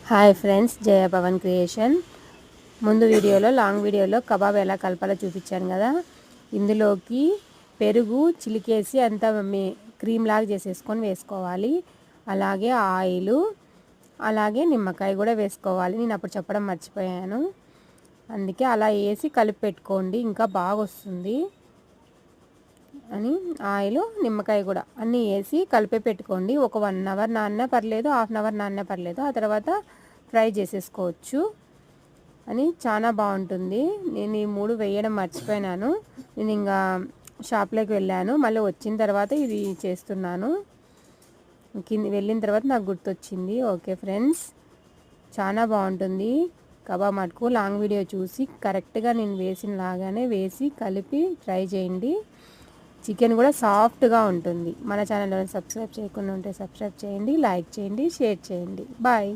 Hi friends, జయ Pawan creation. ముందు వీడియోలో long వీడియోలో కబాబ్ ఎలా కలపాలో చూపించాను కదా. ఇందులోకి పెరుగు చిలికేసి అంతా క్రీమ్ లాగా చేసేసుకొని వేసుకోవాలి. అలాగే ఆయిల్, అలాగే నిమ్మకాయ కూడా వేసుకోవాలి. నేను అప్పుడు చెప్పడం మర్చిపోయాను, అందుకే అలా వేసి కలిపి పెట్టుకోండి, ఇంకా బాగా వస్తుంది అని. ఆయిల్, నిమ్మకాయ కూడా అన్నీ వేసి కలిపి పెట్టుకోండి. ఒక 1 అవర్ నాన్న పర్లేదు, హాఫ్ అన్ అవర్ నాన్న పర్లేదు, ఆ తర్వాత ఫ్రై చేసేసుకోవచ్చు అని. చాలా బాగుంటుంది. నేను ఈ 3 వేయడం మర్చిపోయినాను. నేను ఇంకా షాప్లోకి వెళ్ళాను, మళ్ళీ వచ్చిన తర్వాత ఇది చేస్తున్నాను. కింద వెళ్ళిన తర్వాత నాకు గుర్తొచ్చింది. ఓకే ఫ్రెండ్స్, చాలా బాగుంటుంది కబాబ్ మటుకు. లాంగ్ వీడియో చూసి కరెక్ట్గా నేను వేసిన లాగానే వేసి కలిపి ట్రై చేయండి. చికెన్ కూడా సాఫ్ట్గా ఉంటుంది. మన ఛానల్లో సబ్స్క్రైబ్ చేయకుండా ఉంటే సబ్స్క్రైబ్ చేయండి, లైక్ చేయండి, షేర్ చేయండి. బాయ్.